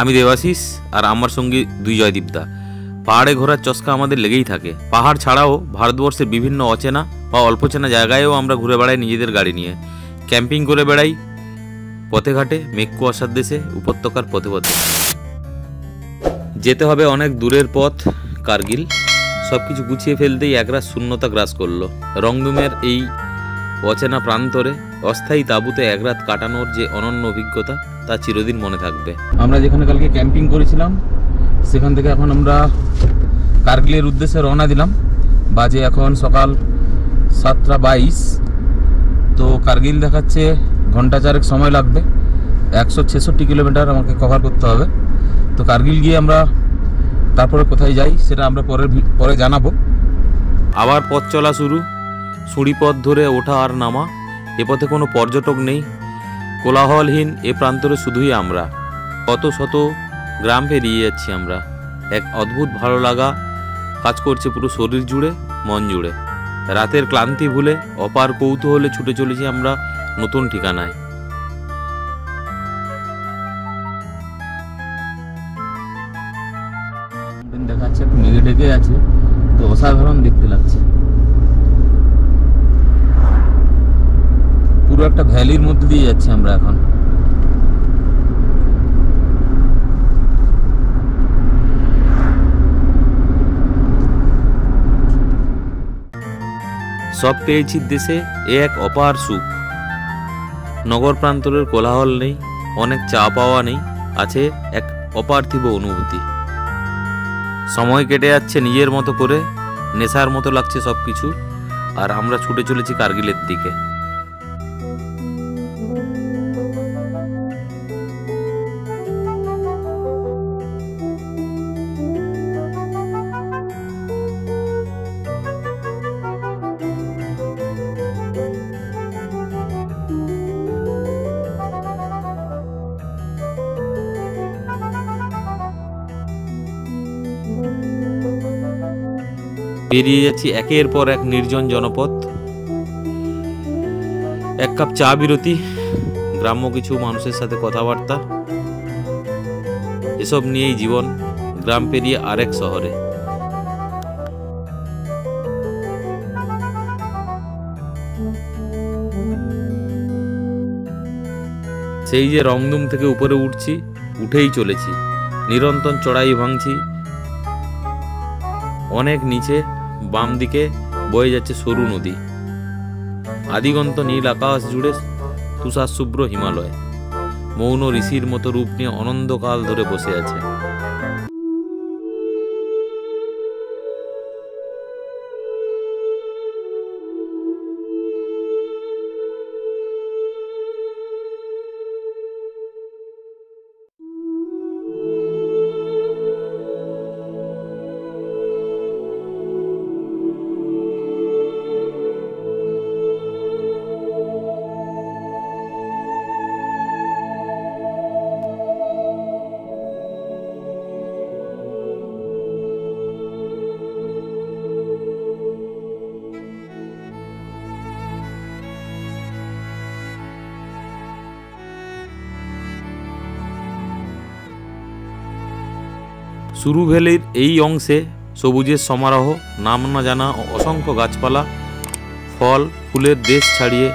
আমি দেবাশিস আর আমার সঙ্গে দুই জয়দীপদা। পাহাড়ে ঘোরার চস্কা আমাদের লেগেই থাকে। পাহাড় ছাড়াও ভারতবর্ষের বিভিন্ন অচেনা বা অল্প চেনা জায়গায়ও আমরা ঘুরে বেড়াই নিজেদের গাড়ি নিয়ে। ক্যাম্পিং করে বেড়াই পথে ঘাটে, মেঘ কুয়াশার দেশে, উপত্যকার পথে পথে। যেতে হবে অনেক দূরের পথ, কার্গিল। সব কিছু গুছিয়ে ফেলতেই একরাশ শূন্যতা গ্রাস করলো। রংদুমের এই অচেনা প্রান্তরে অস্থায়ী তাঁবুতে এক রাত কাটানোর যে অনন্য অভিজ্ঞতা, তা চিরদিন মনে থাকবে। আমরা যেখানে কালকে ক্যাম্পিং করেছিলাম সেখান থেকে এখন আমরা কার্গিলের উদ্দেশ্যে রওনা দিলাম। বাজে এখন সকাল 7:22। তো কার্গিল দেখাচ্ছে ঘন্টা চারেক সময় লাগবে। 166 কিলোমিটার আমাকে কভার করতে হবে। তো কার্গিল গিয়ে আমরা তারপরে কোথায় যাই সেটা আমরা পরে জানাবো। আবার পথ চলা শুরু, সুড়ি পথ ধরে ওঠা আর নামা। এ পথে কোনো পর্যটক নেই, কোলাহলহীন এ প্রান্তরে শুধুই আমরা। কত শত গ্রাম পেরিয়ে যাচ্ছি আমরা। এক অদ্ভুত ভালো লাগা কাজ করছে পুরো শরীর জুড়ে, মন জুড়ে। রাতের ক্লান্তি ভুলে অপার কৌতূহলে ছুটে চলেছি আমরা নতুন ঠিকানায়। দেখাচ্ছে একটু মেঘে ঢেকে আছে, তো অসাধারণ দেখতে লাগছে। পুরো একটা ভ্যালির মধ্যে দিয়ে যাচ্ছি আমরা এখন। সব পেয়েছি দেশে এ এক অপার সুখ। নগর প্রান্তরের কোলাহল নেই, অনেক চা পাওয়া নেই, আছে এক অপার্থিব অনুভূতি। সময় কেটে যাচ্ছে নিজের মতো করে, নেশার মতো লাগছে সব কিছু। আর আমরা ছুটে চলেছি কার্গিলের দিকে। বেরিয়ে যাচ্ছি একের পর এক নির্জন জনপথ। এক কাপ চা বিরতি, গ্রাম্য কিছু মানুষের সাথে কথাবার্তা, এসব নিয়েই জীবন। গ্রাম পেরিয়ে আরেক শহরে। সেই যে রংদুম থেকে উপরে উঠছি, উঠেই চলেছি, নিরন্তর চড়াই ভাঙছি। অনেক নিচে বাম দিকে বয়ে যাচ্ছে সরু নদী। আদিগন্ত নীল আকাশ জুড়ে তুষার শুভ্র হিমালয় মৌন ঋষির মতো রূপ নিয়ে অনন্তকাল ধরে বসে আছে। সুরু ভ্যালির এই অংশে সবুজের সমারোহ, নাম না জানা অসংখ্য গাছপালা, ফল ফুলের দেশ ছাড়িয়ে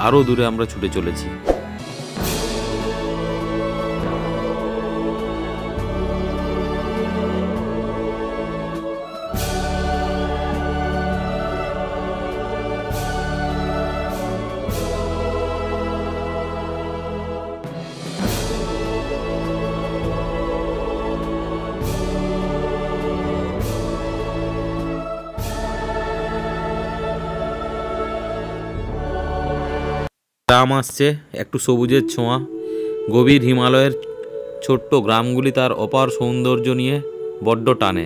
আরও দূরে আমরা ছুটে চলেছি। গ্রাম আসছে, একটু সবুজের ছোঁয়া। গভীর হিমালয়ের ছোট্ট গ্রামগুলি তার অপার সৌন্দর্য নিয়ে বড্ড টানে।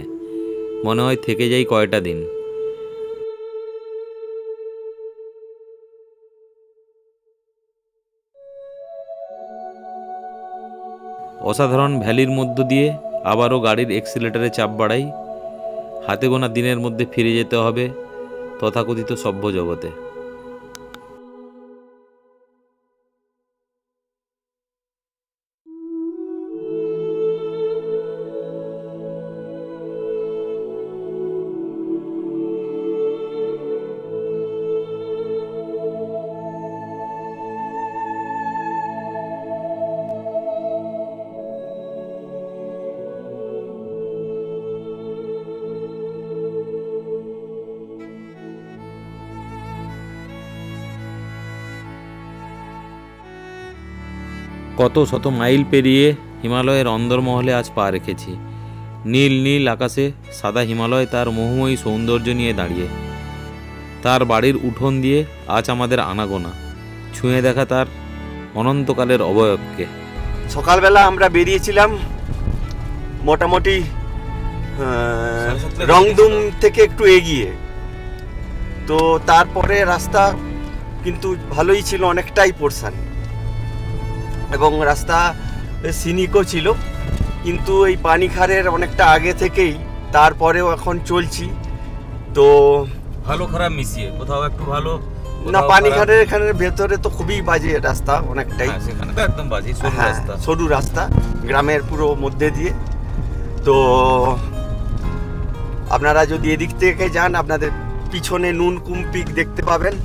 মনে হয় থেকে যাই কয়টা দিন। অসাধারণ ভ্যালির মধ্য দিয়ে আবারও গাড়ির এক্সিলেটারে চাপ বাড়াই। হাতে গোনা দিনের মধ্যে ফিরে যেতে হবে তথাকথিত সভ্য জগতে। কত শত মাইল পেরিয়ে হিমালয়ের অন্দরমহলে আজ পা রেখেছি। নীল নীল আকাশে সাদা হিমালয় তার মোহময়ী সৌন্দর্য নিয়ে দাঁড়িয়ে। তার বাড়ির উঠোন দিয়ে আজ আমাদের আনাগোনা, ছুঁয়ে দেখা তার অনন্তকালের অবয়বকে। সকালবেলা আমরা বেরিয়েছিলাম মোটামুটি রংদুম থেকে একটু এগিয়ে, তো তারপরে রাস্তা কিন্তু ভালোই ছিল, অনেকটাই পোরশন, এবং রাস্তা সিনিকও ছিল, কিন্তু এই পানিখারের অনেকটা আগে থেকেই, তারপরেও এখন চলছি। তো ভালো খারাপ মিশিয়ে, কোথাও একটু ভালো না, পানিখারের এখানে ভেতরে তো খুবই বাজে রাস্তা, অনেকটাই সেখানে তো একদম বাজে, সরু রাস্তা গ্রামের পুরো মধ্যে দিয়ে। তো আপনারা যদি এদিক থেকে যান, আপনাদের পিছনে নুনকুম পিক দেখতে পাবেন।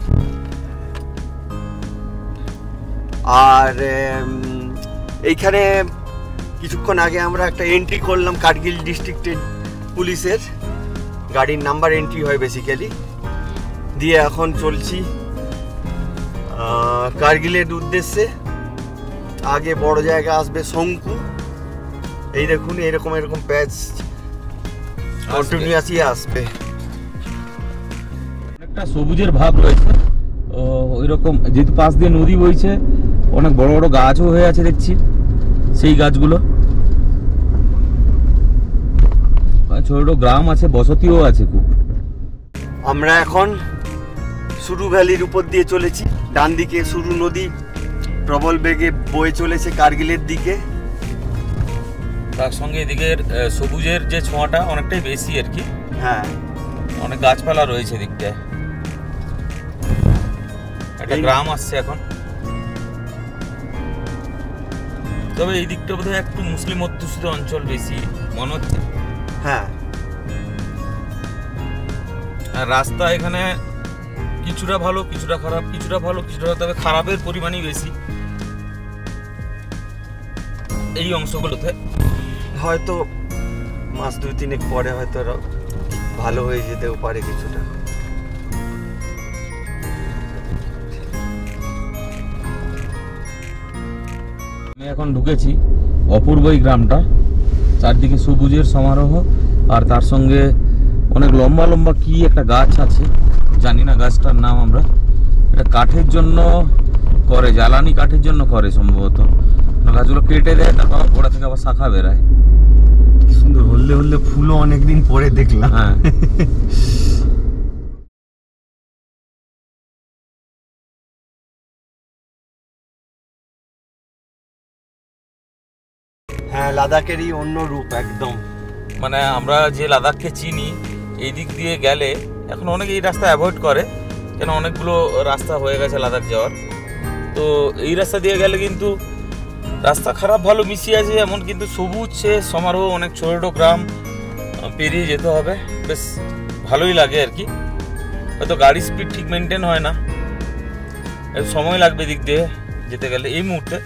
আর এইখানে কিছুক্ষণ আগে আমরা একটা এন্ট্রি করলাম কার্গিল ডিস্ট্রিক্টের পুলিশের, গাড়ির নাম্বার এন্ট্রি হয় বেসিক্যালি, দিয়ে এখন চলছি কার্গিলের উদ্দেশ্যে। আগে বড় জায়গা আসবে শঙ্কু, এই দেখুন এরকম এরকম প্যাচ কন্টিনিউয়াসলি আসবে। একটা সবুজের ভাব রয়েছে ওই রকম, যেহেতু পাশ দিয়ে নদী বইছে, অনেক বড় বড় গাছও হয়ে আছে দেখছি, সেই গাছগুলো ছোট ছোট গ্রাম আছে, বসতিও আছে খুব। আমরা এখন সুরু ভ্যালির উপর দিয়ে চলেছি, ডান দিকে সুরু নদী প্রবল বেগে বয়ে চলেছে কার্গিলের দিকে। তার সঙ্গে এদিকের সবুজের যে ছোঁয়াটা অনেকটাই বেশি আর কি। হ্যাঁ, অনেক গাছপালা রয়েছে দিকটায়। একটা গ্রাম আসছে এখন, তবে এই দিকটা বোধহয় একটু মুসলিম অধ্যুষিত অঞ্চল বেশি মনে হচ্ছে। হ্যাঁ, আর রাস্তা এখানে কিছুটা ভালো, কিছুটা খারাপ, কিছুটা ভালো, কিছুটা, তবে খারাপের পরিমাণই বেশি এই অংশগুলোতে। হয়তো মাস 2-3 পরে হয়তো ভালো হয়ে যেতেও পারে কিছুটা। আমি এখন ঢুকেছি অপূর্ব এই গ্রামটা, চারদিকে সবুজের সমারোহ, আর তার সঙ্গে অনেক লম্বা লম্বা কি একটা গাছ আছে, জানি না গাছটার নাম আমরা। এটা কাঠের জন্য করে, জ্বালানি কাঠের জন্য করে সম্ভবত। গাছগুলো কেটে দেয়, তারপর ওরা থেকে আবার শাখা বেরায়। কি সুন্দর হলদে হলদে ফুলও অনেকদিন পরে দেখলাম। হ্যাঁ, হ্যাঁ, লাদাখেরই অন্য রূপ একদম। মানে আমরা যে লাদাখকে চিনি, এই দিক দিয়ে গেলে এখন অনেকে এই রাস্তা অ্যাভয়েড করে, কেন অনেকগুলো রাস্তা হয়ে গেছে লাদাখ যাওয়ার। তো এই রাস্তা দিয়ে গেলে কিন্তু রাস্তা খারাপ ভালো মিশিয়ে আছে এমন, কিন্তু সবুজ সে সমারোহ, অনেক ছোটো ছোটো গ্রাম পেরিয়ে যেতে হবে, বেশ ভালোই লাগে আর কি। হয়তো গাড়ির স্পিড ঠিক মেনটেন হয় না, একটু সময় লাগবে দিক দিয়ে যেতে গেলে। এই মুহূর্তে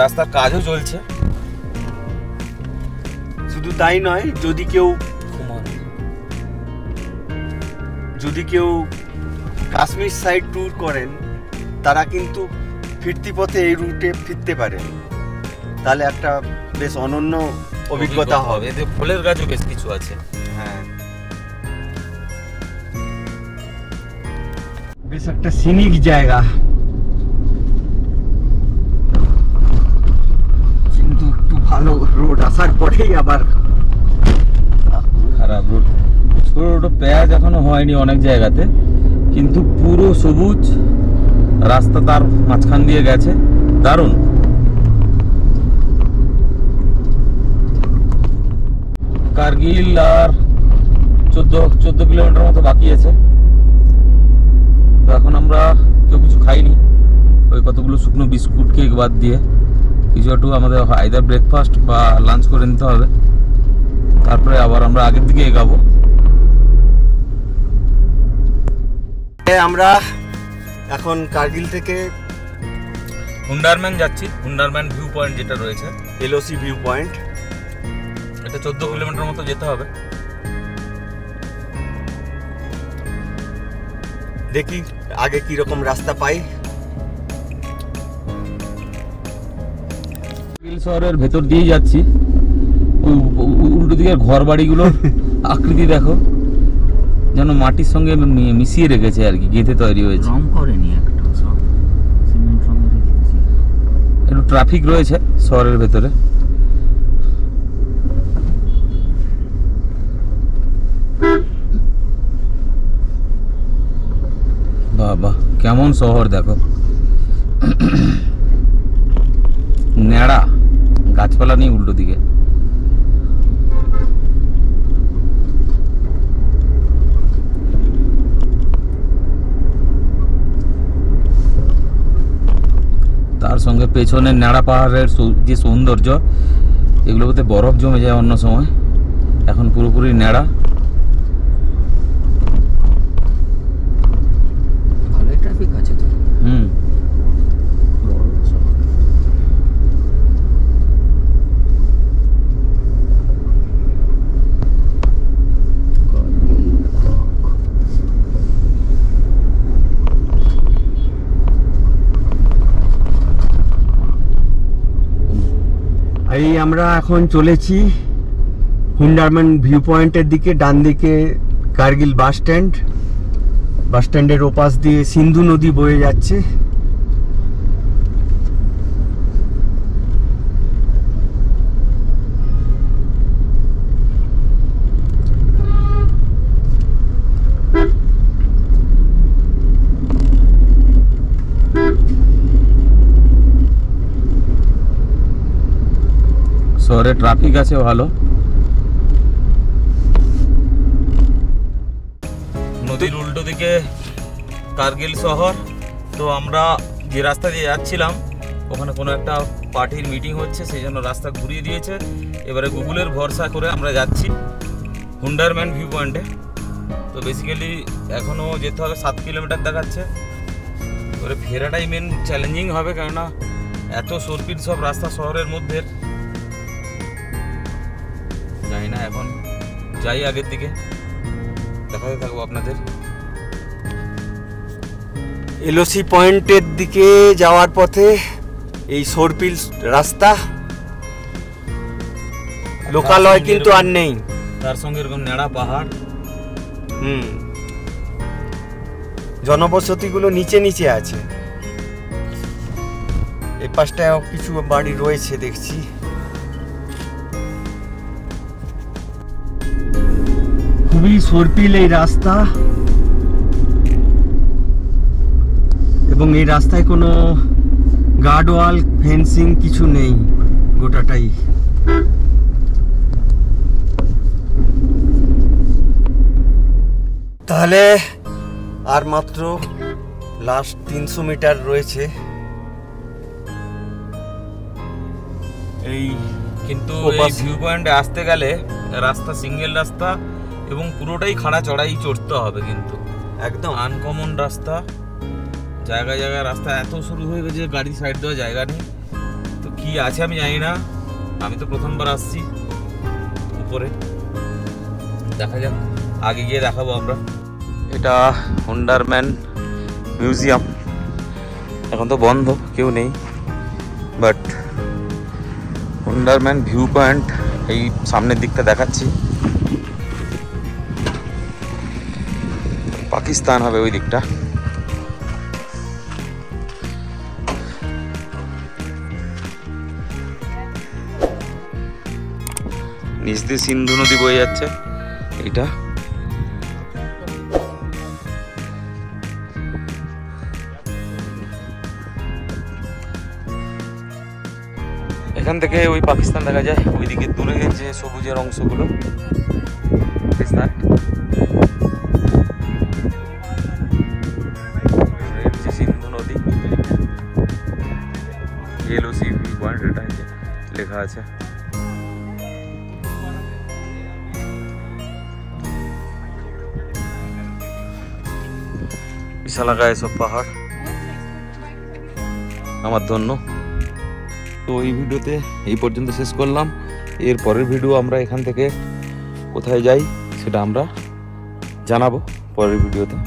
রাস্তার কাজও চলছে। শুধু তাই নয়, যদি কেউ কাশ্মীর সাইড ট্যুর করেন, তারা কিন্তু ফিরতি পথে এই রুটে ফিরতে পারেন, তাহলে একটা বেশ অনন্য অভিজ্ঞতা হবে। এতে ফলের গাছও বেশ কিছু আছে। হ্যাঁ, বেশ একটা সিনিক জায়গা, কিন্তু একটু ভালো রোড আসার পরেই আবার খারাপ রোড। ছোট ছোট পেঁয়াজ এখনো হয়নি অনেক জায়গাতে, কিন্তু পুরো সবুজ রাস্তা তার মাঝখান দিয়ে গেছে, দারুণ। কার্গিল আর 14 কিলোমিটার মতো বাকি আছে। তো এখন আমরা কেউ কিছু খাইনি, ওই কতগুলো শুকনো বিস্কুট কেক বাদ দিয়ে কিছু একটু আমাদের আইদার ব্রেকফাস্ট বা লাঞ্চ করে নিতে হবে, তারপরে আবার আমরা আগের দিকে এগাবো। আমরা এখন কার্গিল থেকে হুন্ডারম্যান যাচ্ছি, হুন্ডারম্যান ভিউ পয়েন্ট যেটা রয়েছে, এলওসি ভিউ পয়েন্ট। এটা 14 কিলোমিটার মতো যেতে হবে। দেখি আগে কি রকম রাস্তা পাই। কার্গিল শহরের ভেতর দিয়ে যাচ্ছি, উল্টো দিকের ঘর বাড়িগুলোর আকৃতি দেখো, যেন মাটির সঙ্গে মিশিয়ে রেখেছে আর কি, গেঁথে তৈরি হয়েছে। রং করেনি একটা, সব সিমেন্ট রঙেরই দেখছি। একটু ট্রাফিক রয়েছে শহরের ভেতরে। বাবা কেমন শহর দেখো, ন্যাড়া, গাছপালা নেই উল্টো দিকে। তার সঙ্গে পেছনে ন্যাড়া পাহাড়ের যে সৌন্দর্য, এগুলো বলতে বরফ জমে যায় অন্য সময়, এখন পুরোপুরি ন্যাড়া। ভালোই ট্রাফিক আছে তো। বড় শহর। এই আমরা এখন চলেছি হুন্ডারম্যান ভিউ পয়েন্টের দিকে। ডান দিকে কার্গিল বাস স্ট্যান্ডের ওপাশ দিয়ে সিন্ধু নদী বয়ে যাচ্ছে। শহরে ট্রাফিক আছে ভালো। নদীর উল্টো দিকে কার্গিল শহর। তো আমরা যে রাস্তা দিয়ে যাচ্ছিলাম, ওখানে কোনো একটা পার্টির মিটিং হচ্ছে, সেই জন্য রাস্তা ঘুরিয়ে দিয়েছে। এবারে গুগলের ভরসা করে আমরা যাচ্ছি হুন্ডারম্যান ভিউ পয়েন্টে। তো বেসিক্যালি এখনও যেতে হবে 7 কিলোমিটার দেখাচ্ছে। এবারে ফেরাটাই মেন চ্যালেঞ্জিং হবে, কেননা এত সর্পির সব রাস্তা শহরের মধ্যে। জানি না, এখন যাই আগের দিকে, দেখাতে থাকবো আপনাদের। এলওসি পয়েন্টের দিকে যাওয়ার পথে এই সরপিল রাস্তা, লোকালয় কিন্তু আর নেই। তার সঙ্গে এরকম ন্যাড়া পাহাড়। জনবসতিগুলো নিচে নিচে আছে। এই পাশটায় কিছু বাড়ি রয়েছে দেখছি। খুবই সরপিল এই রাস্তা, এবং এই রাস্তায় কোনো গার্ডওয়াল ফেন্সিং কিছু নেই, গোটাটাই। তাহলে আর মাত্র লাস্ট 300 মিটার রয়েছে। এই কিন্তু এই ভিউ পয়েন্টে আসতে গেলে রাস্তা সিঙ্গেল রাস্তা, এবং পুরোটাই খাড়া চড়াই চড়তে হবে, কিন্তু একদম আনকমন রাস্তা। জায়গায় জায়গায় রাস্তা এত শুরু হয়ে গেছে, গাড়ি সাইড দেওয়ার জায়গা নেই। তো কি আছে আমি জানি না, আমি তো প্রথমবার আসছি উপরে। দেখা যাক, আগে গিয়ে দেখাবো আমরা। এটা হুন্ডারম্যান মিউজিয়াম, এখন তো বন্ধ, কেউ নেই। বাট হুন্ডারম্যান ভিউ পয়েন্ট এই সামনের দিকটা দেখাচ্ছি। পাকিস্তান হবে ওই দিকটা। নিচ দিয়ে সিন্ধু নদী বয়ে যাচ্ছে। এটা এখান থেকে ওই পাকিস্তান দেখা যায়, ওইদিকে দূরে যে সবুজের অংশগুলো পাকিস্তান। সিন্ধু নদী, এলওসি ভিউ পয়েন্ট, এটা লেখা আছে। বিশাল আকায় সব পাহাড়, আমার জন্য। তো এই ভিডিওতে এই পর্যন্ত শেষ করলাম। এর পরের ভিডিও আমরা এখান থেকে কোথায় যাই সেটা আমরা জানাবো পরের ভিডিওতে।